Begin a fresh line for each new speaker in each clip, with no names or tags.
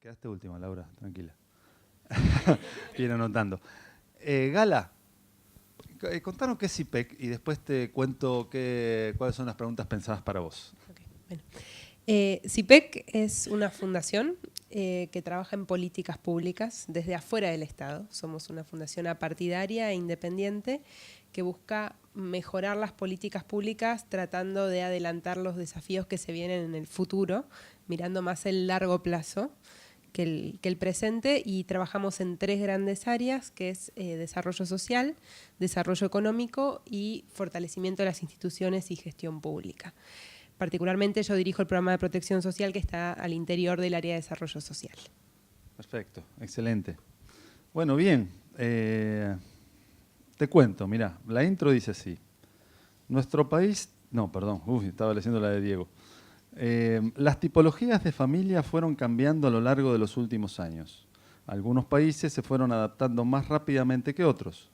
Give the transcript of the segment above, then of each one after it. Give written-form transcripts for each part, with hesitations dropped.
Quedaste última, Laura, tranquila. Viene anotando. Gala, contanos qué es CIPEC y después te cuento cuáles son las preguntas pensadas para vos.
Okay, bueno. CIPEC es una fundación que trabaja en políticas públicas desde afuera del Estado. Somos una fundación apartidaria e independiente que busca mejorar las políticas públicas tratando de adelantar los desafíos que se vienen en el futuro, mirando más el largo plazo que el presente, y trabajamos en 3 grandes áreas, que es desarrollo social, desarrollo económico y fortalecimiento de las instituciones y gestión pública. Particularmente yo dirijo el programa de protección social que está al interior del área de desarrollo social. Perfecto,
excelente. Bueno, bien, te cuento, mirá, la intro dice así. Nuestro país, no, perdón, estaba leyendo la de Diego. Las tipologías de familia fueron cambiando a lo largo de los últimos años. Algunos países se fueron adaptando más rápidamente que otros.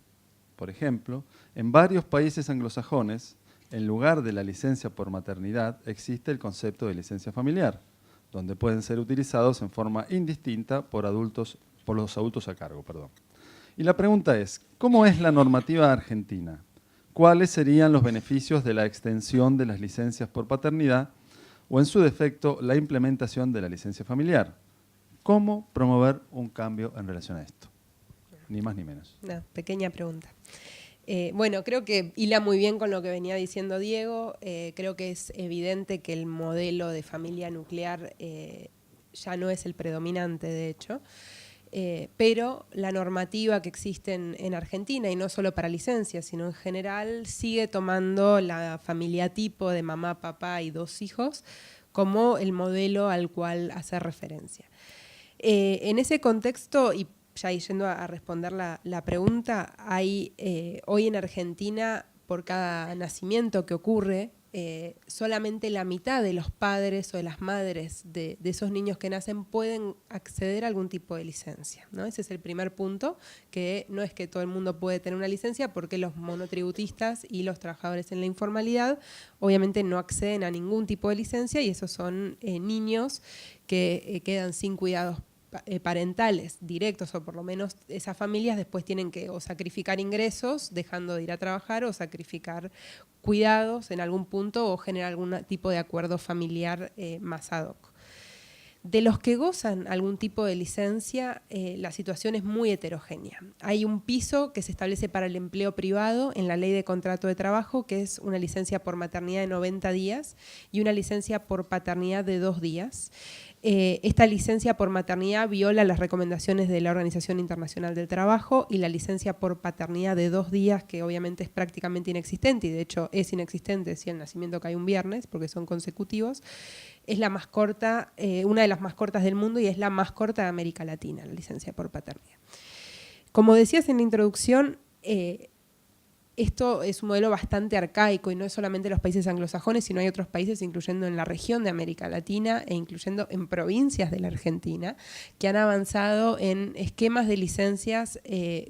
Por ejemplo, en varios países anglosajones, en lugar de la licencia por maternidad, existe el concepto de licencia familiar, donde pueden ser utilizados en forma indistinta por los adultos a cargo. Y la pregunta es, ¿cómo es la normativa argentina? ¿Cuáles serían los beneficios de la extensión de las licencias por paternidad o, en su defecto, la implementación de la licencia familiar? ¿Cómo promover un cambio en relación a esto? Ni más ni menos.
Una pequeña pregunta. Bueno, creo que hila muy bien con lo que venía diciendo Diego. Creo que es evidente que el modelo de familia nuclear ya no es el predominante, de hecho. Pero la normativa que existe en Argentina, y no solo para licencias, sino en general, sigue tomando la familia tipo de mamá, papá y 2 hijos como el modelo al cual hace referencia. En ese contexto, y ya yendo a responder la pregunta, hay hoy en Argentina, por cada nacimiento que ocurre, solamente la mitad de los padres o de las madres de esos niños que nacen pueden acceder a algún tipo de licencia, ¿no? Ese es el primer punto, que no es que todo el mundo puede tener una licencia, porque los monotributistas y los trabajadores en la informalidad obviamente no acceden a ningún tipo de licencia, y esos son niños que quedan sin cuidados parentales directos, o por lo menos esas familias después tienen que o sacrificar ingresos dejando de ir a trabajar, o sacrificar cuidados en algún punto, o generar algún tipo de acuerdo familiar más ad hoc. De los que gozan algún tipo de licencia, la situación es muy heterogénea. Hay un piso que se establece para el empleo privado en la Ley de Contrato de Trabajo, que es una licencia por maternidad de 90 días y una licencia por paternidad de 2 días. Esta licencia por maternidad viola las recomendaciones de la Organización Internacional del Trabajo, y la licencia por paternidad de 2 días, que obviamente es prácticamente inexistente, y de hecho es inexistente si el nacimiento cae un viernes, porque son consecutivos, es la más corta, una de las más cortas del mundo, y es la más corta de América Latina, la licencia por paternidad. Como decías en la introducción, esto es un modelo bastante arcaico, y no es solamente los países anglosajones, sino hay otros países, incluyendo en la región de América Latina e incluyendo en provincias de la Argentina, que han avanzado en esquemas de licencias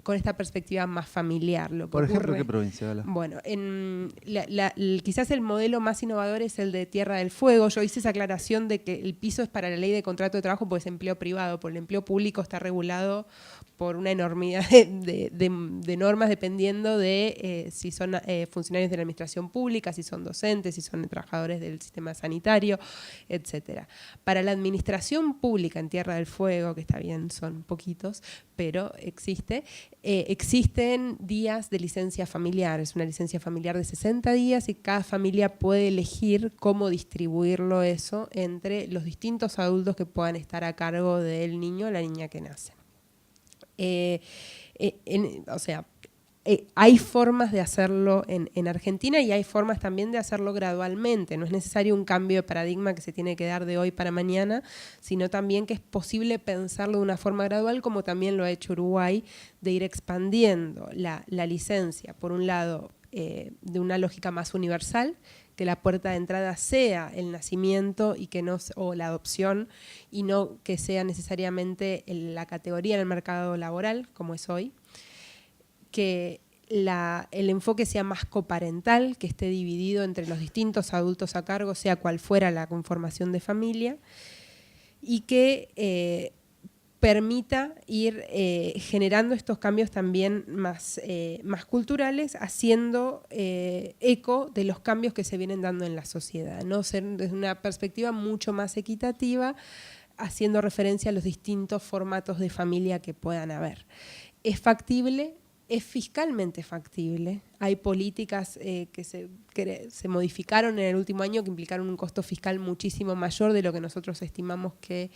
con esta perspectiva más familiar.
Por ejemplo, ¿qué provincia, Gala?
Bueno, quizás el modelo más innovador es el de Tierra del Fuego. Yo hice esa aclaración de que el piso es para la Ley de Contrato de Trabajo, porque es empleo privado, porque el empleo público está regulado por una enormidad de normas, dependiendo de si son funcionarios de la administración pública, si son docentes, si son trabajadores del sistema sanitario, etcétera. Para la administración pública en Tierra del Fuego, que está bien, son poquitos, pero existen días de licencia familiar. Es una licencia familiar de 60 días, y cada familia puede elegir cómo distribuirlo eso entre los distintos adultos que puedan estar a cargo del niño o la niña que nace. Hay formas de hacerlo en Argentina, y hay formas también de hacerlo gradualmente. No es necesario un cambio de paradigma que se tiene que dar de hoy para mañana, sino también que es posible pensarlo de una forma gradual, como también lo ha hecho Uruguay, de ir expandiendo la licencia, por un lado, de una lógica más universal, que la puerta de entrada sea el nacimiento o la adopción, y no que sea necesariamente la categoría en el mercado laboral, como es hoy. Que el enfoque sea más coparental, que esté dividido entre los distintos adultos a cargo, sea cual fuera la conformación de familia, y que permita ir generando estos cambios también más culturales, haciendo eco de los cambios que se vienen dando en la sociedad, ¿no? Ser desde una perspectiva mucho más equitativa, haciendo referencia a los distintos formatos de familia que puedan haber. ¿Es factible? Es fiscalmente factible. Hay políticas que se modificaron en el último año que implicaron un costo fiscal muchísimo mayor de lo que nosotros estimamos que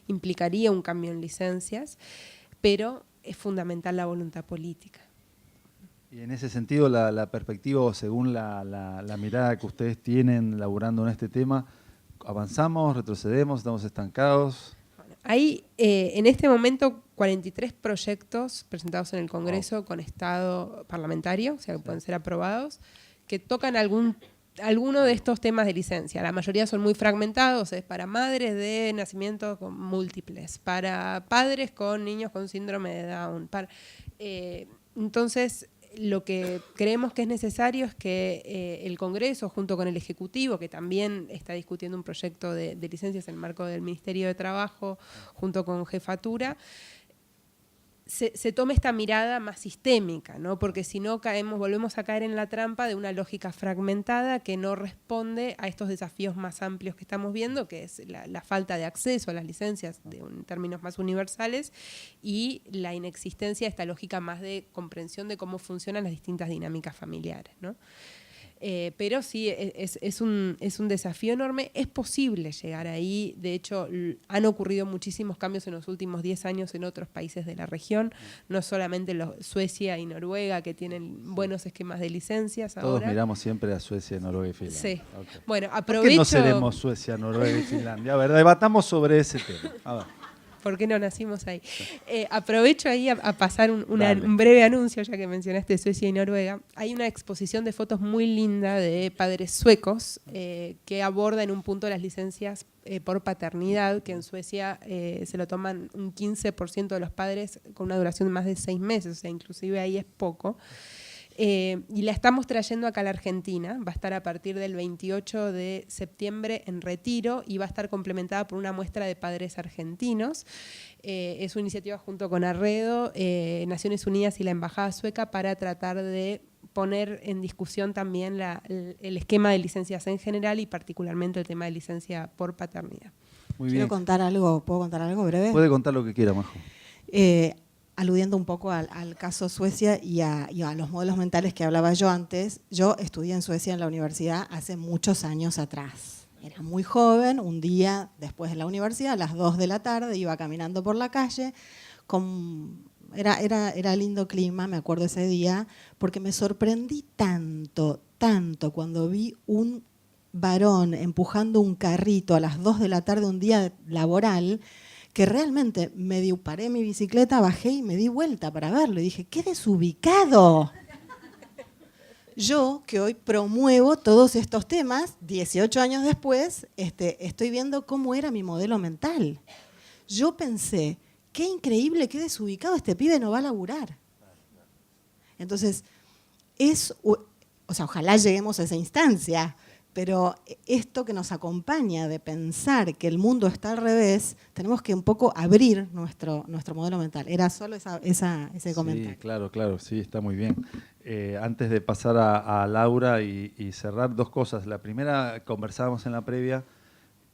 implicaría un cambio en licencias, pero es fundamental la voluntad política.
Y en ese sentido, la perspectiva, o según la mirada que ustedes tienen laburando en este tema, ¿avanzamos, retrocedemos, estamos estancados?
Hay en este momento 43 proyectos presentados en el Congreso con estado parlamentario, o sea, que pueden ser aprobados, que tocan alguno de estos temas de licencia. La mayoría son muy fragmentados, es para madres de nacimientos múltiples, para padres con niños con síndrome de Down. Entonces, lo que creemos que es necesario es que el Congreso, junto con el Ejecutivo, que también está discutiendo un proyecto de licencias en el marco del Ministerio de Trabajo, junto con Jefatura, se tome esta mirada más sistémica, ¿no? Porque si no volvemos a caer en la trampa de una lógica fragmentada que no responde a estos desafíos más amplios que estamos viendo, que es la falta de acceso a las licencias en términos más universales y la inexistencia de esta lógica más de comprensión de cómo funcionan las distintas dinámicas familiares, ¿no? Pero sí, es un desafío enorme. Es posible llegar ahí. De hecho, han ocurrido muchísimos cambios en los últimos 10 años en otros países de la región, no solamente Suecia y Noruega, que tienen buenos esquemas de licencias.
Todos
ahora
miramos siempre a Suecia, Noruega y Finlandia.
Sí.
Okay.
Bueno,
¿Por qué no seremos Suecia, Noruega y Finlandia? A ver, debatamos sobre ese tema. A ver.
¿Por qué no nacimos ahí? Aprovecho ahí a pasar un breve anuncio, ya que mencionaste Suecia y Noruega. Hay una exposición de fotos muy linda de padres suecos que aborda en un punto las licencias por paternidad, que en Suecia se lo toman un 15% de los padres con una duración de más de 6 meses, o sea, inclusive ahí es poco. Y la estamos trayendo acá a la Argentina, va a estar a partir del 28 de septiembre en Retiro y va a estar complementada por una muestra de padres argentinos. Es una iniciativa junto con Arredo, Naciones Unidas y la Embajada Sueca para tratar de poner en discusión también el esquema de licencias en general y particularmente el tema de licencia por paternidad.
Muy bien.
¿Puedo contar algo breve?
Puede contar lo que quiera, Majo.
Aludiendo un poco al caso Suecia y a los modelos mentales que hablaba yo antes, yo estudié en Suecia en la universidad hace muchos años atrás. Era muy joven, un día después de la universidad, a las 2 de la tarde, iba caminando por la calle, era lindo clima, me acuerdo ese día, porque me sorprendí tanto cuando vi un varón empujando un carrito a las 2 de la tarde un día laboral, que realmente paré mi bicicleta, bajé y me di vuelta para verlo. Y dije, ¡qué desubicado! Yo, que hoy promuevo todos estos temas, 18 años después, estoy viendo cómo era mi modelo mental. Yo pensé, qué increíble, qué desubicado, este pibe no va a laburar. Entonces, ojalá lleguemos a esa instancia, pero esto que nos acompaña de pensar que el mundo está al revés, tenemos que un poco abrir nuestro modelo mental. Era solo ese comentario.
Sí, claro, sí, está muy bien. Antes de pasar a Laura y cerrar, 2 cosas. La primera, conversábamos en la previa,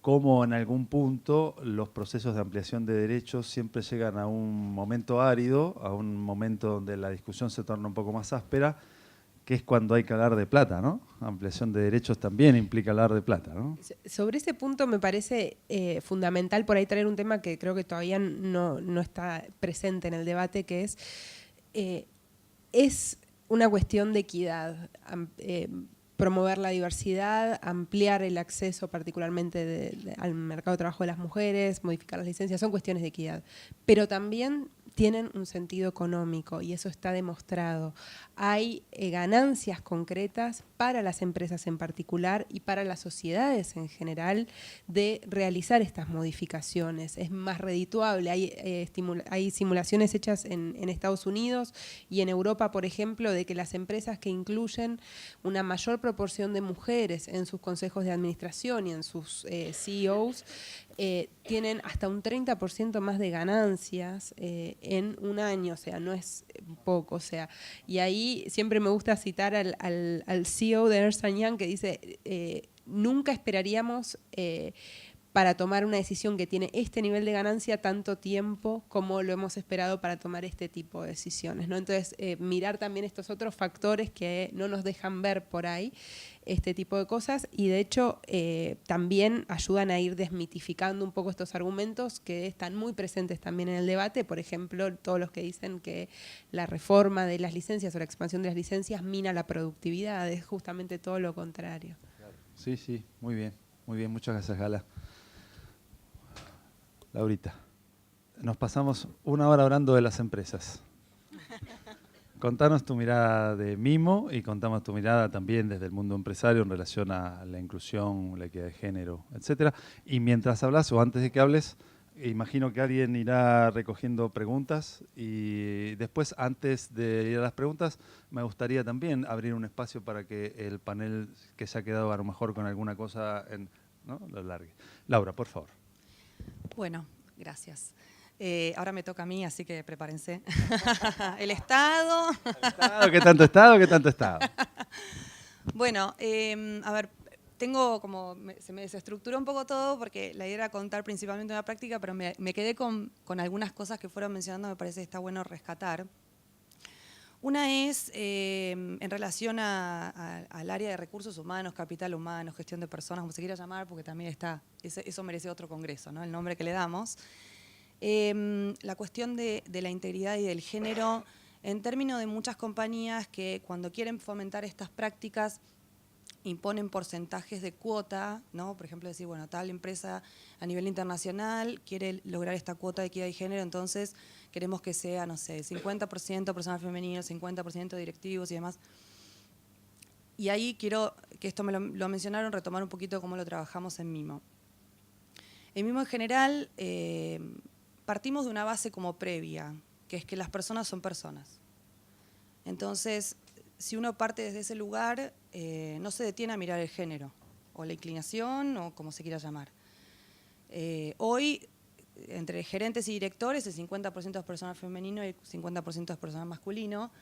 cómo en algún punto los procesos de ampliación de derechos siempre llegan a un momento árido, a un momento donde la discusión se torna un poco más áspera, que es cuando hay que hablar de plata, ¿no? Ampliación de derechos también implica hablar de plata, ¿no?
Sobre ese punto me parece fundamental por ahí traer un tema que creo que todavía no está presente en el debate, que es una cuestión de equidad. Promover la diversidad, ampliar el acceso particularmente al mercado de trabajo de las mujeres, modificar las licencias, son cuestiones de equidad. Pero también tienen un sentido económico y eso está demostrado. Hay ganancias concretas para las empresas en particular y para las sociedades en general de realizar estas modificaciones. Es más redituable. Hay simulaciones hechas en Estados Unidos y en Europa, por ejemplo, de que las empresas que incluyen una mayor proporción de mujeres en sus consejos de administración y en sus CEOs, tienen hasta un 30% más de ganancias en un año, o sea, no es poco, o sea, y ahí siempre me gusta citar al CEO de Ernst & Young que dice, nunca esperaríamos para tomar una decisión que tiene este nivel de ganancia tanto tiempo como lo hemos esperado para tomar este tipo de decisiones, ¿no? Entonces, mirar también estos otros factores que no nos dejan ver por ahí este tipo de cosas y de hecho también ayudan a ir desmitificando un poco estos argumentos que están muy presentes también en el debate. Por ejemplo, todos los que dicen que la reforma de las licencias o la expansión de las licencias mina la productividad, es justamente todo lo contrario.
Sí, sí, muy bien, muchas gracias, Gala. Laurita, nos pasamos una hora hablando de las empresas. Contanos tu mirada de Mimo y contamos tu mirada también desde el mundo empresario en relación a la inclusión, la equidad de género, etcétera. Y mientras hablas o antes de que hables, imagino que alguien irá recogiendo preguntas y después, antes de ir a las preguntas, me gustaría también abrir un espacio para que el panel que se ha quedado a lo mejor con alguna cosa, ¿no?, lo largue. Laura, por favor.
Bueno, gracias. Ahora me toca a mí, así que prepárense. El Estado.
¿Qué tanto Estado? ¿Qué tanto Estado?
Bueno, a ver, tengo como, se me desestructuró un poco todo porque la idea era contar principalmente una práctica, pero me quedé con algunas cosas que fueron mencionando, me parece que está bueno rescatar. Una es en relación al área de recursos humanos, capital humano, gestión de personas, como se quiera llamar, porque también está, eso merece otro congreso, ¿no?, el nombre que le damos. La cuestión de la integridad y del género, en términos de muchas compañías que cuando quieren fomentar estas prácticas imponen porcentajes de cuota, ¿no? Por ejemplo, decir, bueno, tal empresa a nivel internacional quiere lograr esta cuota de equidad de género, entonces queremos que sea, no sé, 50% personal femenino, 50% directivos y demás. Y ahí quiero, que esto me lo mencionaron, retomar un poquito cómo lo trabajamos en Mimo. En Mimo en general partimos de una base como previa, que es que las personas son personas. Entonces, si uno parte desde ese lugar, no se detiene a mirar el género, o la inclinación, o como se quiera llamar. Hoy, entre gerentes y directores, el 50% es personal femenino y el 50% es personal masculino,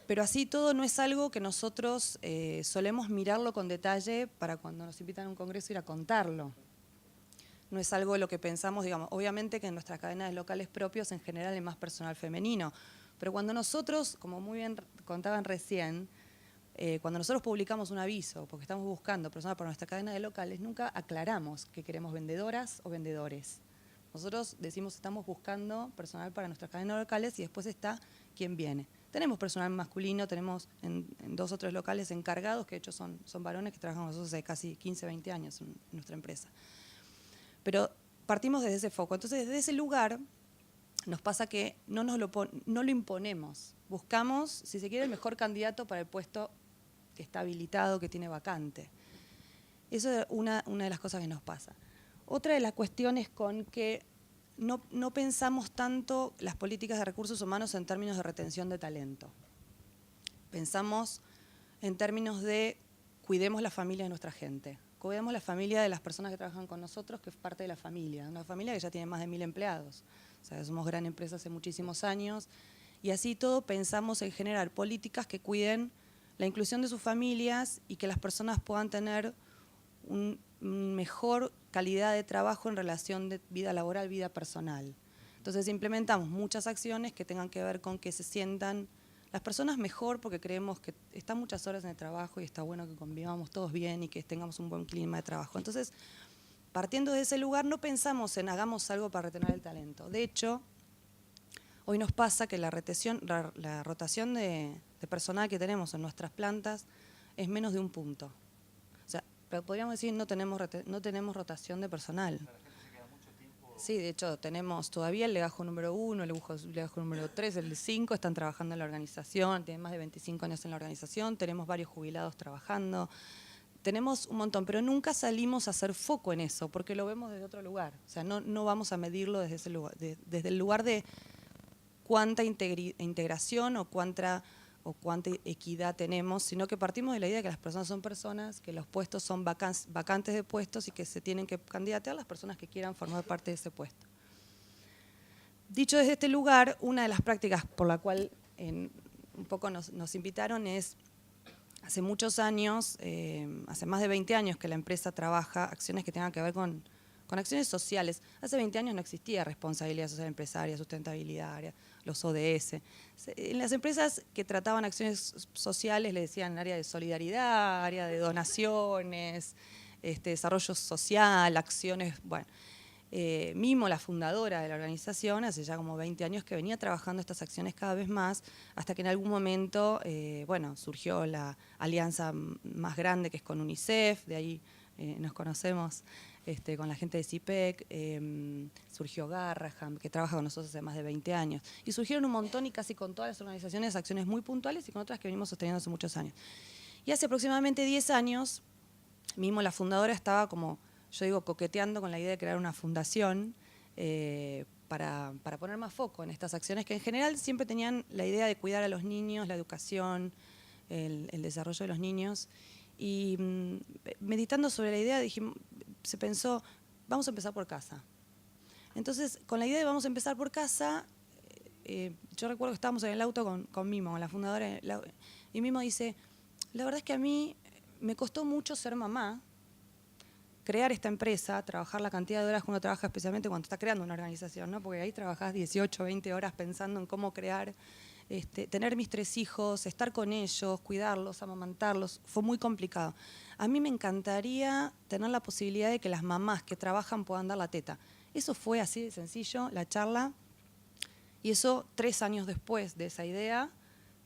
pero así todo no es algo que nosotros solemos mirarlo con detalle para cuando nos invitan a un congreso ir a contarlo. No es algo de lo que pensamos, digamos, obviamente que en nuestras cadenas de locales propios en general hay más personal femenino, pero cuando nosotros, como muy bien contaban recién, cuando nosotros publicamos un aviso, porque estamos buscando personal para nuestra cadena de locales, nunca aclaramos que queremos vendedoras o vendedores. Nosotros decimos estamos buscando personal para nuestras cadenas locales y después está quién viene. Tenemos personal masculino, tenemos en 2 o 3 locales encargados, que de hecho son varones que trabajan con nosotros hace casi 15, 20 años en nuestra empresa. Pero partimos desde ese foco. Entonces, desde ese lugar nos pasa que no lo imponemos. Buscamos, si se quiere, el mejor candidato para el puesto que está habilitado, que tiene vacante. Eso es una de las cosas que nos pasa. Otra de las cuestiones con que no pensamos tanto las políticas de recursos humanos en términos de retención de talento. Pensamos en términos de cuidemos la familia de nuestra gente. Cuidemos la familia de las personas que trabajan con nosotros, que es parte de la familia. Una familia que ya tiene más de 1000 empleados. O sea, somos gran empresa hace muchísimos años. Y así todo pensamos en generar políticas que cuiden la inclusión de sus familias y que las personas puedan tener una mejor calidad de trabajo en relación de vida laboral, vida personal. Entonces implementamos muchas acciones que tengan que ver con que se sientan las personas mejor, porque creemos que están muchas horas en el trabajo y está bueno que convivamos todos bien y que tengamos un buen clima de trabajo. Entonces, partiendo de ese lugar, no pensamos en hagamos algo para retener el talento. De hecho, hoy nos pasa que la rotación de personal que tenemos en nuestras plantas es menos de 1 punto. O sea, podríamos decir no tenemos rotación de personal. Sí, de hecho tenemos todavía el legajo número 1, el legajo número 3, el 5, están trabajando en la organización, tienen más de 25 años en la organización, tenemos varios jubilados trabajando, tenemos un montón, pero nunca salimos a hacer foco en eso, porque lo vemos desde otro lugar. O sea, no vamos a medirlo desde ese lugar, desde el lugar de cuánta integración o cuánta equidad tenemos, sino que partimos de la idea de que las personas son personas, que los puestos son vacantes de puestos y que se tienen que candidatear las personas que quieran formar parte de ese puesto. Dicho desde este lugar, una de las prácticas por la cual un poco nos invitaron es, hace muchos años, hace más de 20 años que la empresa trabaja acciones que tengan que ver con acciones sociales. Hace 20 años no existía responsabilidad social empresaria, sustentabilidad, los ODS. En las empresas que trataban acciones sociales le decían área de solidaridad, área de donaciones, desarrollo social, acciones, bueno. Mimo, la fundadora de la organización, hace ya como 20 años que venía trabajando estas acciones cada vez más, hasta que en algún momento, bueno, surgió la alianza más grande que es con UNICEF, de ahí nos conocemos con la gente de CIPEC, surgió Garraham, que trabaja con nosotros hace más de 20 años, y surgieron un montón y casi con todas las organizaciones acciones muy puntuales y con otras que venimos sosteniendo hace muchos años. Y hace aproximadamente 10 años, Mimo, la fundadora, estaba como, yo digo, coqueteando con la idea de crear una fundación para poner más foco en estas acciones que en general siempre tenían la idea de cuidar a los niños, la educación, el desarrollo de los niños. Y meditando sobre la idea, se pensó, vamos a empezar por casa. Entonces, con la idea de vamos a empezar por casa, yo recuerdo que estábamos en el auto con Mimo, con la fundadora, y Mimo dice, la verdad es que a mí me costó mucho ser mamá, crear esta empresa, trabajar la cantidad de horas que uno trabaja, especialmente cuando está creando una organización, ¿no? Porque ahí trabajás 18, 20 horas pensando en cómo crear, tener mis 3 hijos, estar con ellos, cuidarlos, amamantarlos, fue muy complicado. A mí me encantaría tener la posibilidad de que las mamás que trabajan puedan dar la teta. Eso fue así de sencillo, la charla, y eso 3 años después de esa idea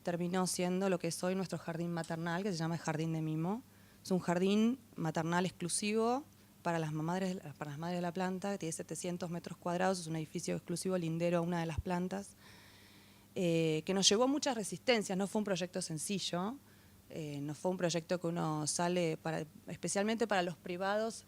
terminó siendo lo que es hoy nuestro jardín maternal, que se llama el Jardín de Mimo. Es un jardín maternal exclusivo para las madres de la planta, que tiene 700 metros cuadrados, es un edificio exclusivo lindero a una de las plantas, que nos llevó muchas resistencias, no fue un proyecto sencillo, no fue un proyecto que uno sale, especialmente para los privados,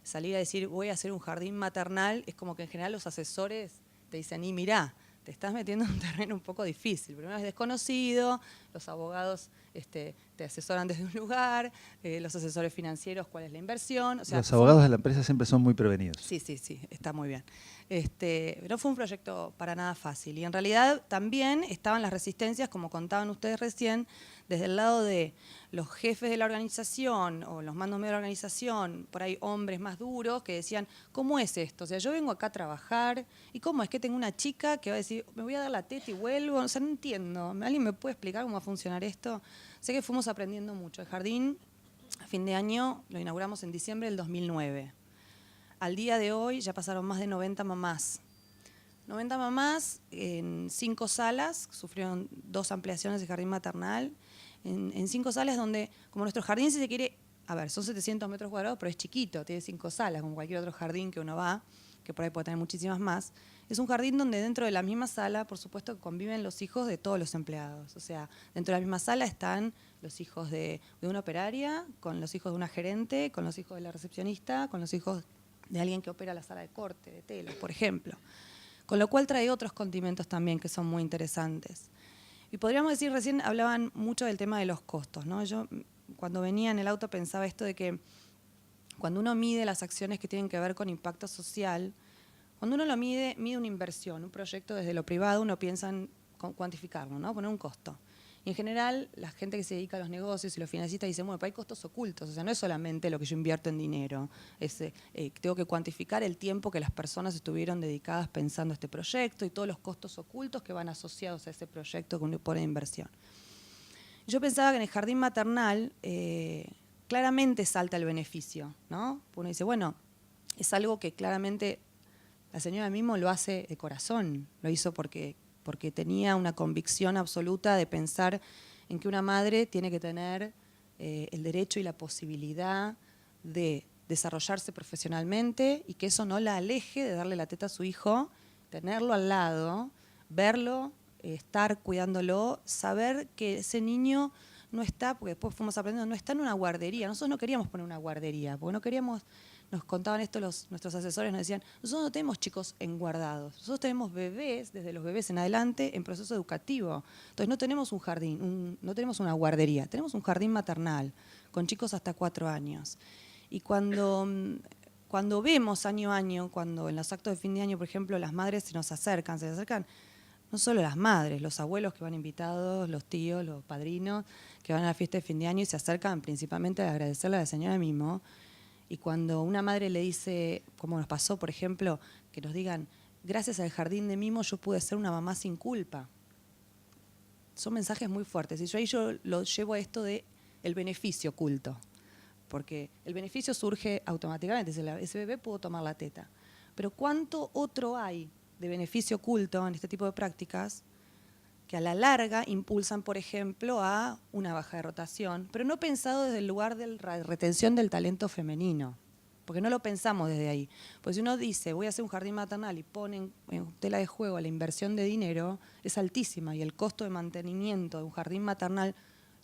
salir a decir voy a hacer un jardín maternal, es como que en general los asesores te dicen, y mirá, te estás metiendo en un terreno un poco difícil, primero es desconocido, los abogados te asesoran desde un lugar, los asesores financieros cuál es la inversión. O sea,
los abogados de la empresa siempre son muy prevenidos.
Sí, está muy bien. No fue un proyecto para nada fácil y en realidad también estaban las resistencias, como contaban ustedes recién, desde el lado de los jefes de la organización o los mandos medios de la organización, por ahí hombres más duros que decían, ¿cómo es esto? O sea, yo vengo acá a trabajar y ¿cómo es que tengo una chica que va a decir, me voy a dar la teta y vuelvo? O sea, no entiendo. ¿Alguien me puede explicar cómo va a funcionar esto? Sé que fuimos aprendiendo mucho. El jardín, a fin de año, lo inauguramos en diciembre del 2009. Al día de hoy ya pasaron más de 90 mamás. 90 mamás en 5 salas, sufrieron 2 ampliaciones de jardín maternal, en 5 salas donde, como nuestro jardín, si se quiere, a ver, son 700 metros cuadrados, pero es chiquito, tiene 5 salas, como cualquier otro jardín que uno va, que por ahí puede tener muchísimas más. Es un jardín donde dentro de la misma sala, por supuesto, conviven los hijos de todos los empleados. O sea, dentro de la misma sala están los hijos de una operaria, con los hijos de una gerente, con los hijos de la recepcionista, con los hijos de alguien que opera la sala de corte, de telas, por ejemplo. Con lo cual trae otros condimentos también que son muy interesantes. Y podríamos decir, recién hablaban mucho del tema de los costos, ¿no? Yo cuando venía en el auto pensaba esto de que cuando uno mide las acciones que tienen que ver con impacto social, cuando uno lo mide una inversión, un proyecto desde lo privado, uno piensa en cuantificarlo, ¿no? Poner un costo. Y en general, la gente que se dedica a los negocios y los financistas dice, bueno, pero hay costos ocultos, o sea, no es solamente lo que yo invierto en dinero, tengo que cuantificar el tiempo que las personas estuvieron dedicadas pensando este proyecto y todos los costos ocultos que van asociados a ese proyecto que uno pone de inversión. Yo pensaba que en el jardín maternal claramente salta el beneficio, ¿no? Uno dice, bueno, es algo que claramente la señora Mimo lo hace de corazón, lo hizo porque tenía una convicción absoluta de pensar en que una madre tiene que tener el derecho y la posibilidad de desarrollarse profesionalmente y que eso no la aleje de darle la teta a su hijo, tenerlo al lado, verlo, estar cuidándolo, saber que ese niño no está, porque después fuimos aprendiendo, no está en una guardería. Nosotros no queríamos poner una guardería, porque no queríamos, nos contaban esto nuestros asesores, nos decían, nosotros no tenemos chicos enguardados, nosotros tenemos bebés, desde los bebés en adelante, en proceso educativo. Entonces no tenemos un jardín, no tenemos una guardería, tenemos un jardín maternal, con chicos hasta 4 años. Y cuando vemos año a año, cuando en los actos de fin de año, por ejemplo, las madres se acercan no solo las madres, los abuelos que van invitados, los tíos, los padrinos que van a la fiesta de fin de año y se acercan principalmente a agradecerle a la señora Mimo. Y cuando una madre le dice, como nos pasó, por ejemplo, que nos digan, gracias al jardín de Mimo yo pude ser una mamá sin culpa. Son mensajes muy fuertes. Y yo lo llevo a esto de el beneficio oculto. Porque el beneficio surge automáticamente, ese bebé pudo tomar la teta. Pero ¿cuánto otro hay de beneficio oculto en este tipo de prácticas que a la larga impulsan, por ejemplo, a una baja de rotación, pero no pensado desde el lugar de la retención del talento femenino? Porque no lo pensamos desde ahí. Pues si uno dice, voy a hacer un jardín maternal y pone en tela de juego la inversión de dinero, es altísima y el costo de mantenimiento de un jardín maternal,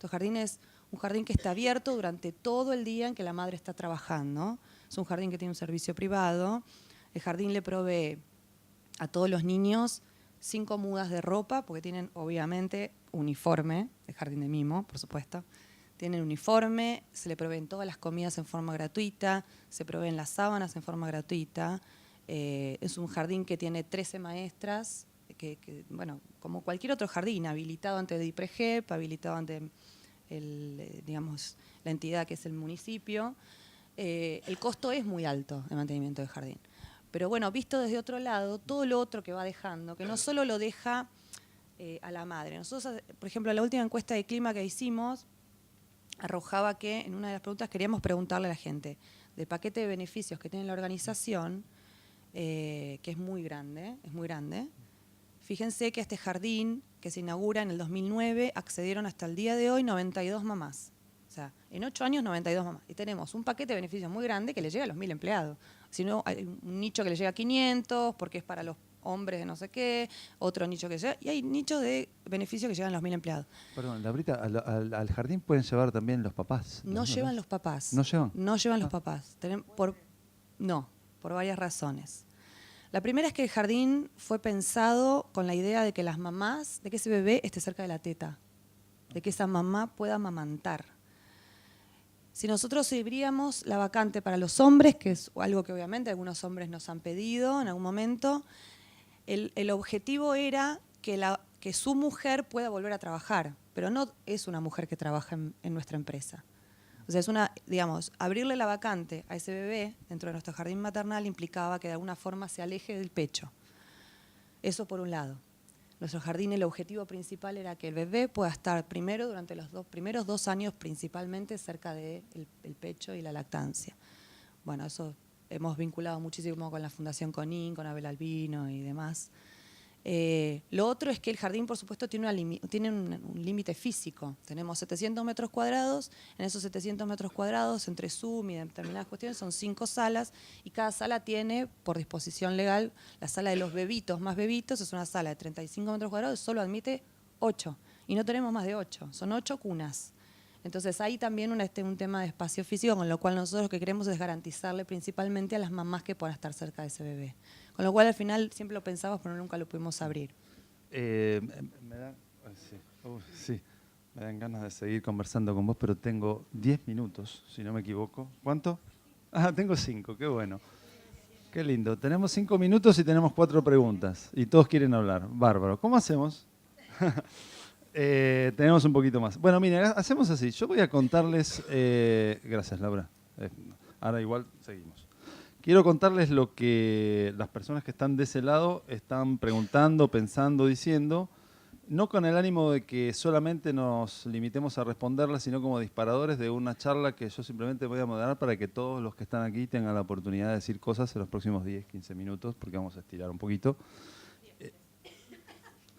un jardín que está abierto durante todo el día en que la madre está trabajando. Es un jardín que tiene un servicio privado. El jardín le provee a todos los niños 5 mudas de ropa, porque tienen obviamente uniforme, el jardín de Mimo, por supuesto. Tienen uniforme, se le proveen todas las comidas en forma gratuita, se proveen las sábanas en forma gratuita. Es un jardín que tiene 13 maestras, bueno, como cualquier otro jardín, habilitado ante el DIPREGEP, habilitado ante la entidad que es el municipio. El costo es muy alto de mantenimiento del jardín. Pero bueno, visto desde otro lado, todo lo otro que va dejando, que no solo lo deja a la madre. Nosotros, por ejemplo, la última encuesta de clima que hicimos arrojaba que en una de las preguntas queríamos preguntarle a la gente del paquete de beneficios que tiene la organización, que es muy grande. Fíjense que a este jardín que se inaugura en el 2009 accedieron hasta el día de hoy 92 mamás. O sea, en 8 años 92 mamás. Y tenemos un paquete de beneficios muy grande que le llega a los 1000 empleados. Si no, hay un nicho que le llega a 500 porque es para los hombres de no sé qué, otro nicho que llega, y hay nichos de beneficios que llegan a los 1000 empleados.
Perdón, Laurita, al jardín pueden llevar también los papás.
No llevan los papás.
¿No llevan?
No llevan los papás. Por varias razones. La primera es que el jardín fue pensado con la idea de que las mamás, de que ese bebé esté cerca de la teta, de que esa mamá pueda amamantar. Si nosotros abriríamos la vacante para los hombres, que es algo que obviamente algunos hombres nos han pedido en algún momento, el objetivo era que su mujer pueda volver a trabajar, pero no es una mujer que trabaja en nuestra empresa. O sea, es abrirle la vacante a ese bebé dentro de nuestro jardín maternal implicaba que de alguna forma se aleje del pecho. Eso por un lado. Nuestro jardín, el objetivo principal era que el bebé pueda estar primero durante los primeros 2 años principalmente cerca del pecho y la lactancia. Bueno, eso hemos vinculado muchísimo con la Fundación CONIN, con Abel Albino y demás. Lo otro es que el jardín, por supuesto, tiene un límite físico. Tenemos 700 metros cuadrados. En esos 700 metros cuadrados, entre Zoom y determinadas cuestiones, son 5 salas. Y cada sala tiene, por disposición legal, la sala de los bebitos más bebitos. Es una sala de 35 metros cuadrados, solo admite 8. Y no tenemos más de 8. Son 8 cunas. Entonces hay también un tema de espacio físico, con lo cual nosotros lo que queremos es garantizarle principalmente a las mamás que puedan estar cerca de ese bebé. Con lo cual al final siempre lo pensamos, pero nunca lo pudimos abrir.
Me dan ganas de seguir conversando con vos, pero tengo 10 minutos, si no me equivoco. ¿Cuánto? Tengo 5, qué bueno. Qué lindo. Tenemos 5 minutos y tenemos 4 preguntas. Y todos quieren hablar. Bárbaro. ¿Cómo hacemos? Tenemos un poquito más. Bueno, miren, hacemos así. Yo voy a contarles... gracias, Laura. Ahora igual seguimos. Quiero contarles lo que las personas que están de ese lado están preguntando, pensando, diciendo, no con el ánimo de que solamente nos limitemos a responderlas, sino como disparadores de una charla que yo simplemente voy a moderar para que todos los que están aquí tengan la oportunidad de decir cosas en los próximos 10, 15 minutos, porque vamos a estirar un poquito.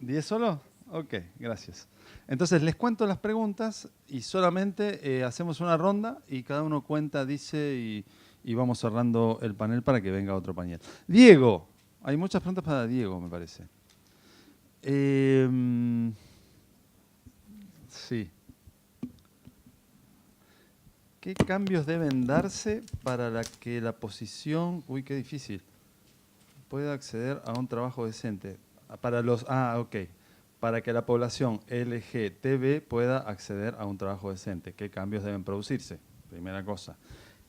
¿10 solo? Ok, gracias. Entonces les cuento las preguntas y solamente hacemos una ronda y cada uno cuenta, dice y vamos cerrando el panel para que venga otro panel. Diego, hay muchas preguntas para Diego, me parece. Sí. ¿Qué cambios deben darse para que la posición, uy, qué difícil, pueda acceder a un trabajo decente? Para que la población LGTB pueda acceder a un trabajo decente. ¿Qué cambios deben producirse? Primera cosa.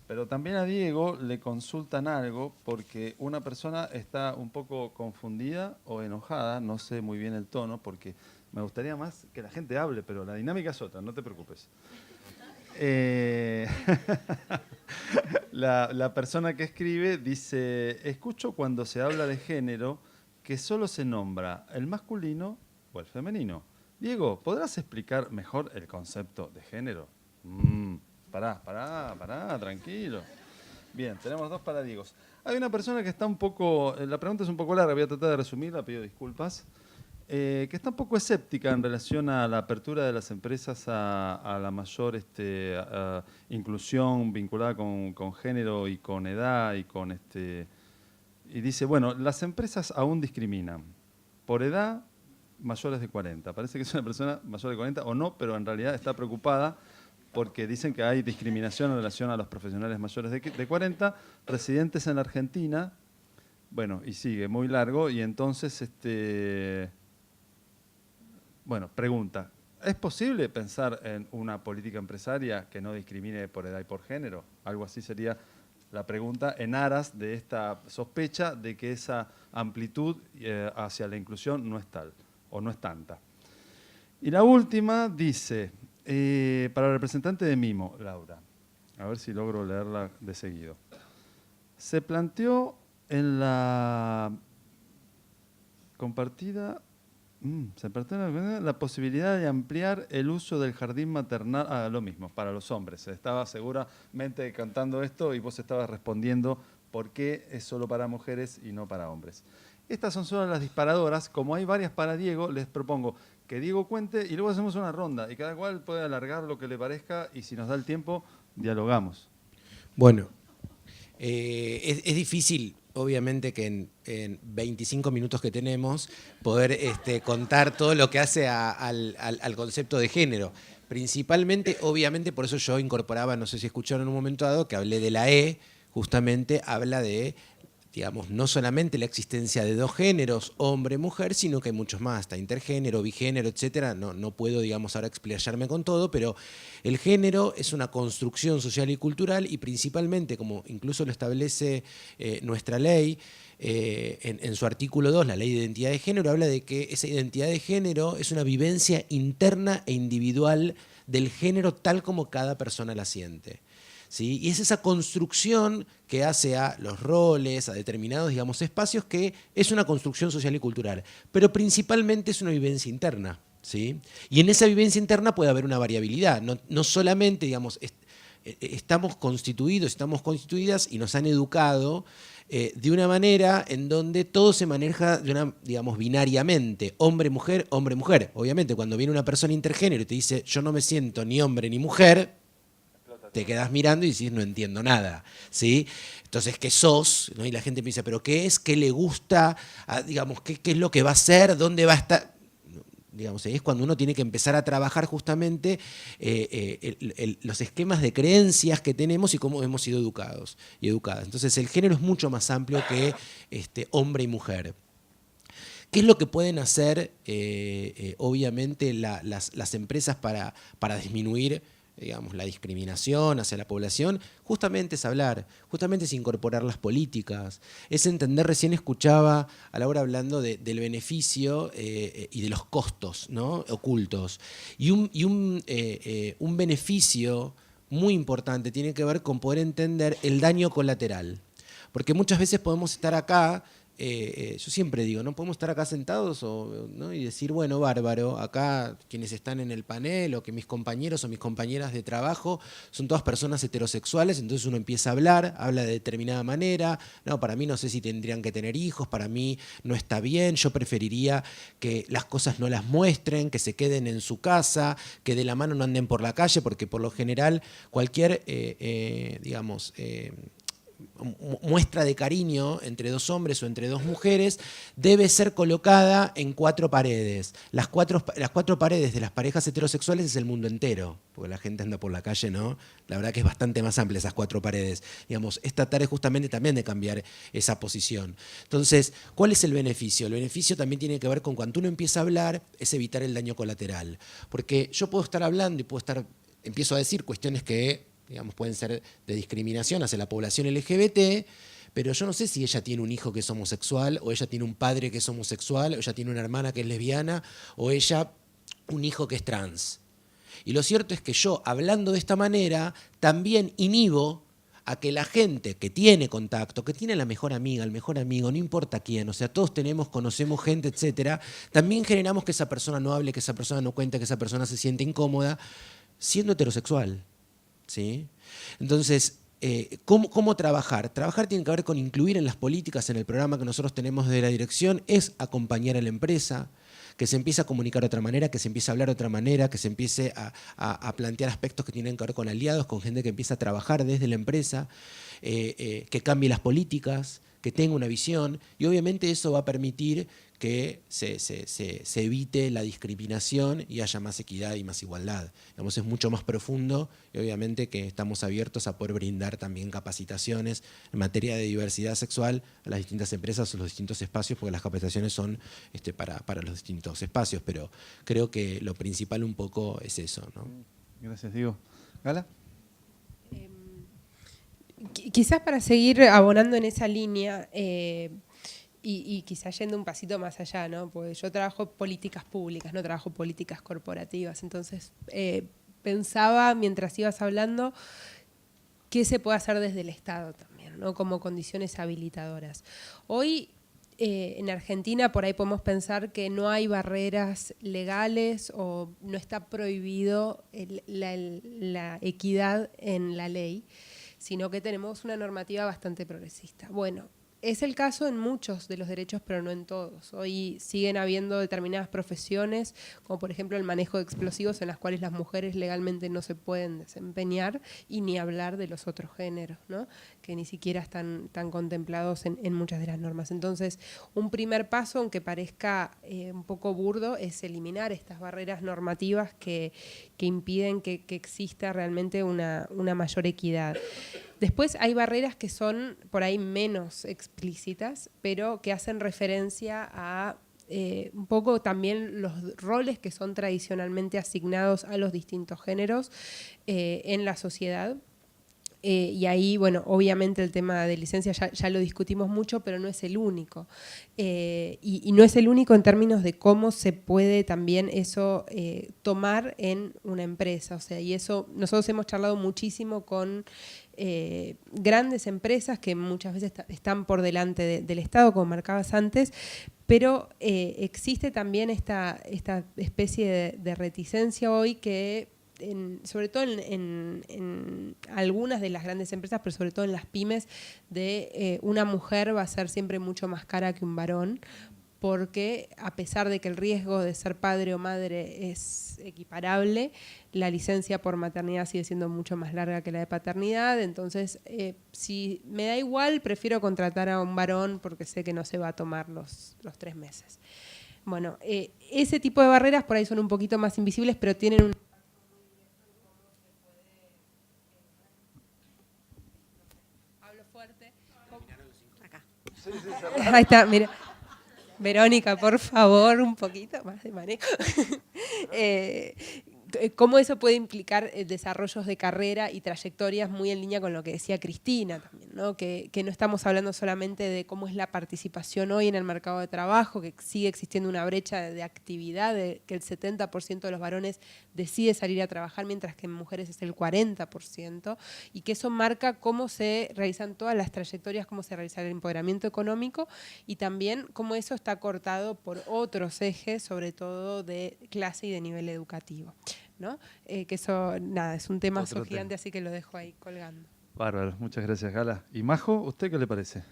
Pero también a Diego le consultan algo porque una persona está un poco confundida o enojada, no sé muy bien el tono, porque me gustaría más que la gente hable, pero la dinámica es otra, no te preocupes. La persona que escribe dice, escucho cuando se habla de género que solo se nombra el masculino o el femenino. Diego, ¿podrás explicar mejor el concepto de género? Pará, tranquilo. Bien, tenemos dos para Diego. Hay una persona que está un poco, la pregunta es un poco larga, voy a tratar de resumirla, pido disculpas. Que está un poco escéptica en relación a la apertura de las empresas a la mayor inclusión vinculada con género y con edad y dice, bueno, las empresas aún discriminan por edad mayores de 40. Parece que es una persona mayor de 40 o no, pero en realidad está preocupada porque dicen que hay discriminación en relación a los profesionales mayores de 40 residentes en la Argentina. Bueno, y sigue muy largo y entonces bueno, pregunta, ¿es posible pensar en una política empresaria que no discrimine por edad y por género? Algo así sería la pregunta en aras de esta sospecha de que esa amplitud hacia la inclusión no es tal o no es tanta. Y la última dice, para el representante de Mimo, Laura, a ver si logro leerla de seguido. Se planteó en la compartida... se plantea la posibilidad de ampliar el uso del jardín maternal, lo mismo, para los hombres. Estaba seguramente cantando esto y vos estabas respondiendo por qué es solo para mujeres y no para hombres. Estas son solo las disparadoras. Como hay varias para Diego, les propongo que Diego cuente y luego hacemos una ronda y cada cual puede alargar lo que le parezca y si nos da el tiempo, dialogamos.
Bueno, es difícil, obviamente, que en 25 minutos que tenemos poder contar todo lo que hace al concepto de género. Principalmente, obviamente, por eso yo incorporaba, no sé si escucharon en un momento dado, que hablé de la E, justamente habla de, digamos, no solamente la existencia de dos géneros, hombre, mujer, sino que hay muchos más, hasta intergénero, bigénero, etcétera. No puedo, digamos, ahora explayarme con todo, pero el género es una construcción social y cultural y principalmente, como incluso lo establece nuestra ley, en su artículo 2, la Ley de Identidad de Género, habla de que esa identidad de género es una vivencia interna e individual del género tal como cada persona la siente. ¿Sí? Y es esa construcción que hace a los roles, a determinados, digamos, espacios, que es una construcción social y cultural, pero principalmente es una vivencia interna. ¿Sí? Y en esa vivencia interna puede haber una variabilidad, no solamente, digamos, estamos constituidos, estamos constituidas y nos han educado de una manera en donde todo se maneja de una, digamos, binariamente, hombre-mujer, hombre-mujer. Obviamente, cuando viene una persona intergénero y te dice, yo no me siento ni hombre ni mujer, te quedás mirando y decís, no entiendo nada, ¿sí? Entonces, ¿qué sos? ¿No? Y la gente me dice, ¿pero qué es? ¿Qué le gusta? Digamos, ¿qué es lo que va a hacer? ¿Dónde va a estar? Digamos, ahí es cuando uno tiene que empezar a trabajar justamente los esquemas de creencias que tenemos y cómo hemos sido educados y educadas. Entonces, el género es mucho más amplio que hombre y mujer. ¿Qué es lo que pueden hacer, obviamente, las empresas para disminuir, digamos, la discriminación hacia la población? Justamente es hablar, justamente es incorporar las políticas, es entender, recién escuchaba a Laura hablando del beneficio y de los costos, ¿no?, ocultos. Y un beneficio muy importante tiene que ver con poder entender el daño colateral. Porque muchas veces podemos estar acá, yo siempre digo, no podemos estar acá sentados ¿no? y decir, bueno, bárbaro, acá quienes están en el panel o que mis compañeros o mis compañeras de trabajo son todas personas heterosexuales, entonces uno empieza a hablar, habla de determinada manera, no, para mí no sé si tendrían que tener hijos, para mí no está bien, yo preferiría que las cosas no las muestren, que se queden en su casa, que de la mano no anden por la calle, porque por lo general cualquier, digamos, muestra de cariño entre dos hombres o entre dos mujeres debe ser colocada en 4 paredes. Las cuatro paredes de las parejas heterosexuales es el mundo entero, porque la gente anda por la calle, ¿no? La verdad que es bastante más amplia esas 4 paredes. Digamos, es tratar justamente también de cambiar esa posición. Entonces, ¿cuál es el beneficio? El beneficio también tiene que ver con cuando uno empieza a hablar, es evitar el daño colateral. Porque yo puedo estar hablando y empiezo a decir cuestiones que, digamos, pueden ser de discriminación hacia la población LGBT, pero yo no sé si ella tiene un hijo que es homosexual, o ella tiene un padre que es homosexual, o ella tiene una hermana que es lesbiana, o ella un hijo que es trans. Y lo cierto es que yo, hablando de esta manera, también inhibo a que la gente que tiene contacto, que tiene la mejor amiga, el mejor amigo, no importa quién, o sea, todos conocemos gente, etcétera, también generamos que esa persona no hable, que esa persona no cuente, que esa persona se siente incómoda, siendo heterosexual, ¿sí? Entonces, ¿cómo trabajar? Trabajar tiene que ver con incluir en las políticas, en el programa que nosotros tenemos de la dirección, es acompañar a la empresa, que se empiece a comunicar de otra manera, que se empiece a hablar de otra manera, que se empiece a plantear aspectos que tienen que ver con aliados, con gente que empieza a trabajar desde la empresa, que cambie las políticas, que tenga una visión, y obviamente eso va a permitir que se evite la discriminación y haya más equidad y más igualdad. Digamos, es mucho más profundo y obviamente que estamos abiertos a poder brindar también capacitaciones en materia de diversidad sexual a las distintas empresas o los distintos espacios, porque las capacitaciones son para los distintos espacios, pero creo que lo principal un poco es eso, ¿no?
Gracias, Diego. ¿Gala?
Quizás para seguir abonando en esa línea, y quizás yendo un pasito más allá, ¿no? Porque yo trabajo políticas públicas, no trabajo políticas corporativas. Entonces, pensaba mientras ibas hablando qué se puede hacer desde el Estado también, ¿no? Como condiciones habilitadoras. Hoy, en Argentina, por ahí podemos pensar que no hay barreras legales o no está prohibido la equidad en la ley, sino que tenemos una normativa bastante progresista. Bueno, es el caso en muchos de los derechos, pero no en todos. Hoy siguen habiendo determinadas profesiones, como por ejemplo el manejo de explosivos, en las cuales las mujeres legalmente no se pueden desempeñar, y ni hablar de los otros géneros, ¿no? Que ni siquiera están tan contemplados en muchas de las normas. Entonces, un primer paso, aunque parezca un poco burdo, es eliminar estas barreras normativas que impiden que exista realmente una mayor equidad. Después hay barreras que son por ahí menos explícitas, pero que hacen referencia a un poco también los roles que son tradicionalmente asignados a los distintos géneros en la sociedad. Y ahí, bueno, obviamente el tema de licencia ya lo discutimos mucho, pero no es el único. Y no es el único en términos de cómo se puede también eso tomar en una empresa. O sea, y eso nosotros hemos charlado muchísimo con grandes empresas que muchas veces están por delante del Estado, como marcabas antes, pero existe también esta especie de reticencia hoy que sobre todo en algunas de las grandes empresas, pero sobre todo en las pymes, de una mujer va a ser siempre mucho más cara que un varón, porque a pesar de que el riesgo de ser padre o madre es equiparable, la licencia por maternidad sigue siendo mucho más larga que la de paternidad. Entonces, si me da igual, prefiero contratar a un varón porque sé que no se va a tomar los 3 meses. Bueno, ese tipo de barreras por ahí son un poquito más invisibles, pero tienen un... Ahí está, mira. Verónica, por favor, un poquito más de manejo. ¿Cómo eso puede implicar desarrollos de carrera y trayectorias muy en línea con lo que decía Cristina también, ¿no? Que no estamos hablando solamente de cómo es la participación hoy en el mercado de trabajo, que sigue existiendo una brecha de actividad, que el 70% de los varones decide salir a trabajar, mientras que en mujeres es el 40%, y que eso marca cómo se realizan todas las trayectorias, cómo se realiza el empoderamiento económico, y también cómo eso está cortado por otros ejes, sobre todo de clase y de nivel educativo, ¿no? Que eso, nada, es un tema gigante, así que lo dejo ahí colgando.
Bárbaro, muchas gracias, Gala. Y Majo, ¿usted qué le parece?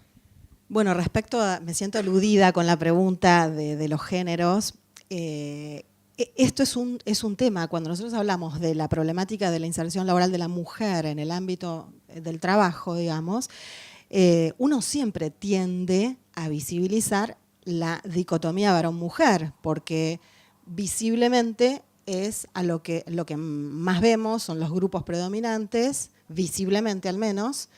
Bueno, respecto a, me siento aludida con la pregunta de los géneros. Esto es un tema, cuando nosotros hablamos de la problemática de la inserción laboral de la mujer en el ámbito del trabajo, digamos, uno siempre tiende a visibilizar la dicotomía varón-mujer, porque visiblemente es a lo que más vemos, son los grupos predominantes, visiblemente al menos,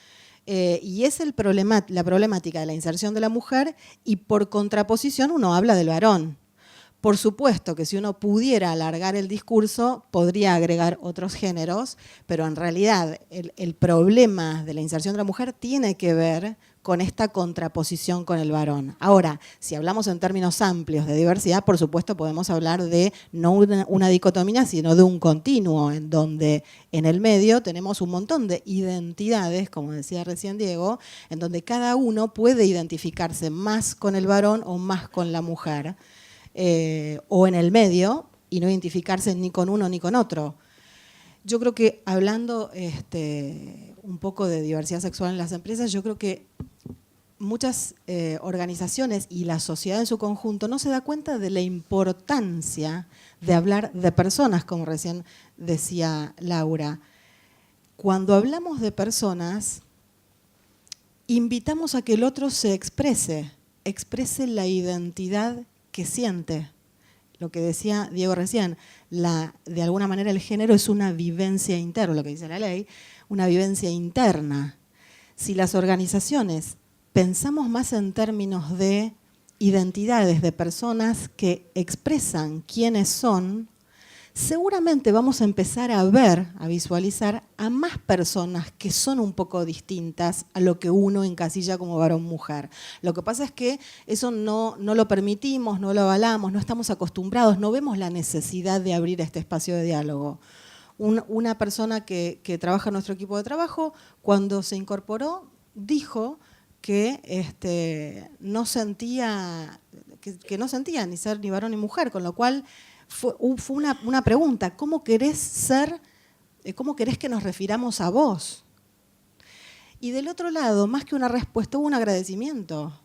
y es la problemática de la inserción de la mujer, y por contraposición uno habla del varón. Por supuesto que si uno pudiera alargar el discurso, podría agregar otros géneros, pero en realidad el problema de la inserción de la mujer tiene que ver con esta contraposición con el varón. Ahora, si hablamos en términos amplios de diversidad, por supuesto podemos hablar de no una dicotomía, sino de un continuo, en donde en el medio tenemos un montón de identidades, como decía recién Diego, en donde cada uno puede identificarse más con el varón o más con la mujer. O en el medio, y no identificarse ni con uno ni con otro. Yo creo que hablando un poco de diversidad sexual en las empresas, yo creo que muchas organizaciones y la sociedad en su conjunto no se da cuenta de la importancia de hablar de personas, como recién decía Laura. Cuando hablamos de personas, invitamos a que el otro se exprese la identidad que siente. Lo que decía Diego recién, de alguna manera el género es una vivencia interna, lo que dice la ley, una vivencia interna. Si las organizaciones pensamos más en términos de identidades, de personas que expresan quiénes son, seguramente vamos a empezar a ver, a visualizar a más personas que son un poco distintas a lo que uno encasilla como varón-mujer. Lo que pasa es que eso no lo permitimos, no lo avalamos, no estamos acostumbrados, no vemos la necesidad de abrir este espacio de diálogo. Una persona que trabaja en nuestro equipo de trabajo, cuando se incorporó, dijo que no sentía ni ser ni varón ni mujer, con lo cual fue una pregunta: ¿cómo querés que nos refiramos a vos? Y del otro lado, más que una respuesta, hubo un agradecimiento.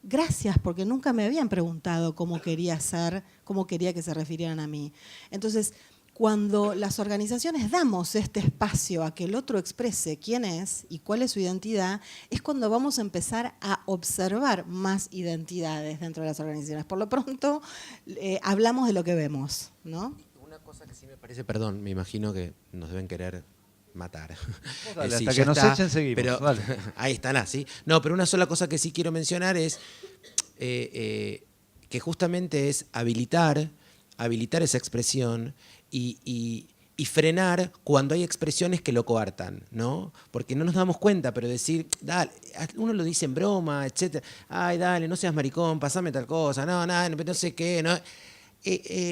Gracias, porque nunca me habían preguntado cómo quería ser, cómo quería que se refirieran a mí. Entonces, cuando las organizaciones damos este espacio a que el otro exprese quién es y cuál es su identidad, es cuando vamos a empezar a observar más identidades dentro de las organizaciones. Por lo pronto, hablamos de lo que vemos, ¿no?
Una cosa que sí me parece, perdón, me imagino que nos deben querer matar.
Dale,
Sí,
hasta
ya
que nos
está,
echen seguimos.
pero
Dale.
ahí están, ¿sí? No, pero una sola cosa que sí quiero mencionar es que justamente es habilitar esa expresión y frenar cuando hay expresiones que lo coartan, ¿no? Porque no nos damos cuenta, pero decir, dale, uno lo dice en broma, etcétera. Ay, dale, no seas maricón, pasame tal cosa, no sé qué, ¿no?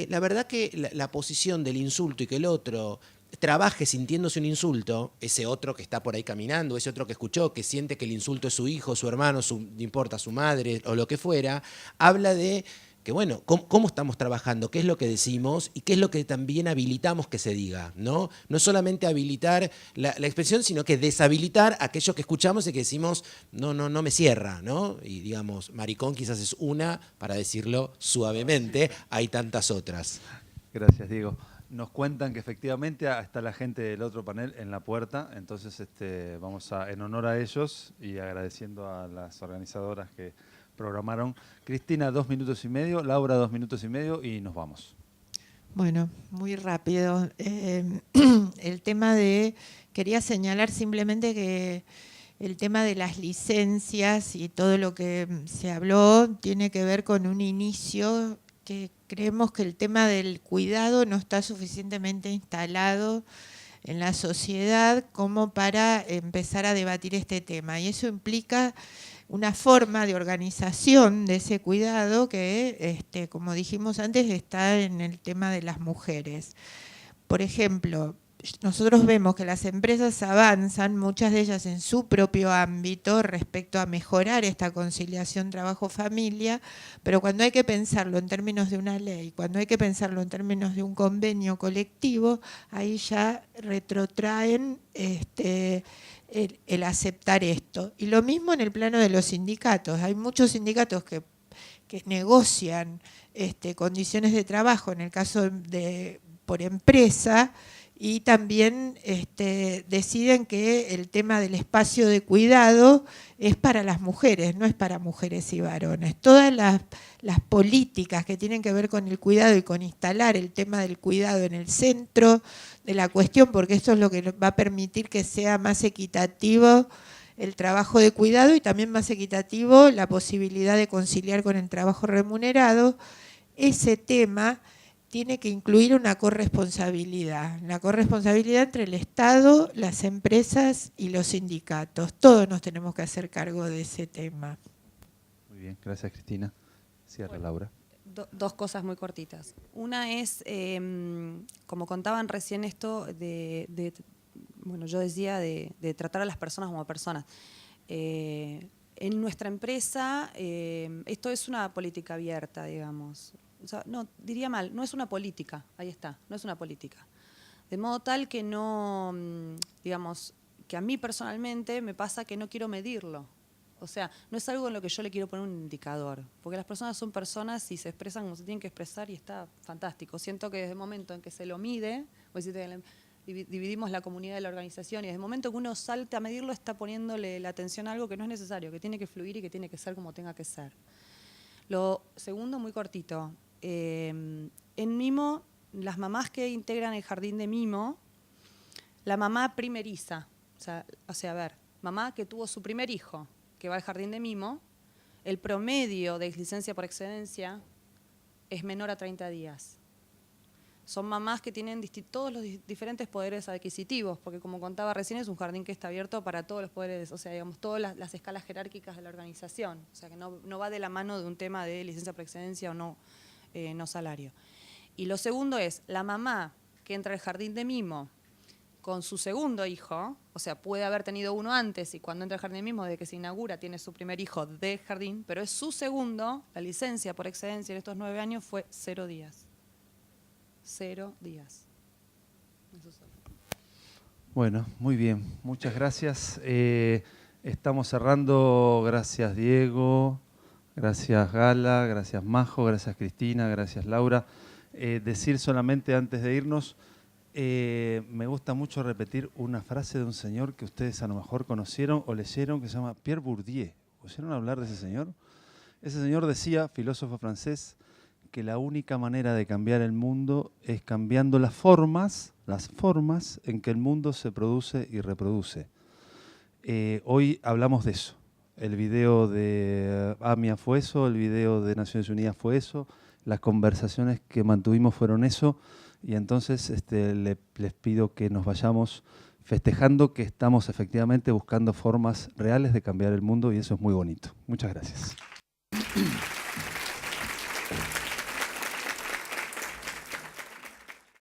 La verdad que la posición del insulto y que el otro trabaje sintiéndose un insulto, ese otro que está por ahí caminando, ese otro que escuchó, que siente que el insulto es su hijo, su hermano, no importa, su madre o lo que fuera, habla de que, bueno, cómo estamos trabajando, qué es lo que decimos y qué es lo que también habilitamos que se diga, ¿no? No solamente habilitar la expresión, sino que deshabilitar aquello que escuchamos y que decimos, no me cierra, ¿no? Y digamos, maricón quizás es una, para decirlo suavemente, hay tantas otras.
Gracias, Diego. Nos cuentan que efectivamente está la gente del otro panel en la puerta, entonces vamos en honor a ellos y agradeciendo a las organizadoras que programaron. Cristina, 2 minutos y medio, Laura, 2 minutos y medio y nos vamos.
Bueno, muy rápido. El tema quería señalar simplemente que el tema de las licencias y todo lo que se habló tiene que ver con un inicio que creemos que el tema del cuidado no está suficientemente instalado en la sociedad como para empezar a debatir este tema. Y eso implica una forma de organización de ese cuidado que, como dijimos antes, está en el tema de las mujeres. Por ejemplo, nosotros vemos que las empresas avanzan, muchas de ellas en su propio ámbito, respecto a mejorar esta conciliación trabajo-familia, pero cuando hay que pensarlo en términos de una ley, cuando hay que pensarlo en términos de un convenio colectivo, ahí ya retrotraen el aceptar esto. Y lo mismo en el plano de los sindicatos. Hay muchos sindicatos que negocian condiciones de trabajo, en el caso por empresa, y también deciden que el tema del espacio de cuidado es para las mujeres, no es para mujeres y varones. Todas las políticas que tienen que ver con el cuidado y con instalar el tema del cuidado en el centro de la cuestión, porque eso es lo que va a permitir que sea más equitativo el trabajo de cuidado y también más equitativo la posibilidad de conciliar con el trabajo remunerado. Ese tema tiene que incluir una corresponsabilidad, la corresponsabilidad entre el Estado, las empresas y los sindicatos. Todos nos tenemos que hacer cargo de ese tema.
Muy bien, gracias Cristina. Cierra,
Bueno,
Laura.
Dos cosas muy cortitas. Una es, como contaban recién esto bueno, yo decía de tratar a las personas como personas. En nuestra empresa, esto es una política abierta, digamos. O sea, no, diría mal, no es una política, ahí está, no es una política. De modo tal que no, digamos, que a mí personalmente me pasa que no quiero medirlo. O sea, no es algo en lo que yo le quiero poner un indicador, porque las personas son personas y se expresan como se tienen que expresar y está fantástico. Siento que desde el momento en que se lo mide, dividimos la comunidad de la organización y desde el momento que uno salta a medirlo está poniéndole la atención a algo que no es necesario, que tiene que fluir y que tiene que ser como tenga que ser. Lo segundo, muy cortito. En Mimo, las mamás que integran el jardín de Mimo, la mamá primeriza, o sea, a ver, mamá que tuvo su primer hijo, que va al jardín de Mimo, el promedio de licencia por excedencia es menor a 30 días. Son mamás que tienen todos los diferentes poderes adquisitivos, porque como contaba recién, es un jardín que está abierto para todos los poderes, o sea, digamos, todas las escalas jerárquicas de la organización. O sea, que no va de la mano de un tema de licencia por excedencia o no salario. Y lo segundo es, la mamá que entra al jardín de Mimo con su segundo hijo, o sea, puede haber tenido uno antes y cuando entra al jardín de Mimo, desde que se inaugura, tiene su primer hijo de jardín, pero es su segundo, la licencia por excedencia en estos 9 años fue 0 días. 0 días. Eso solo.
Bueno, muy bien, muchas gracias. Estamos cerrando, gracias Diego, gracias Gala, gracias Majo, gracias Cristina, gracias Laura. Decir solamente antes de irnos, me gusta mucho repetir una frase de un señor que ustedes a lo mejor conocieron o leyeron, que se llama Pierre Bourdieu. ¿Oyeron hablar de ese señor? Ese señor decía, filósofo francés, que la única manera de cambiar el mundo es cambiando las formas en que el mundo se produce y reproduce. Hoy hablamos de eso. El video de AMIA fue eso, el video de Naciones Unidas fue eso, las conversaciones que mantuvimos fueron eso, y entonces les pido que nos vayamos festejando que estamos efectivamente buscando formas reales de cambiar el mundo, y eso es muy bonito. Muchas gracias.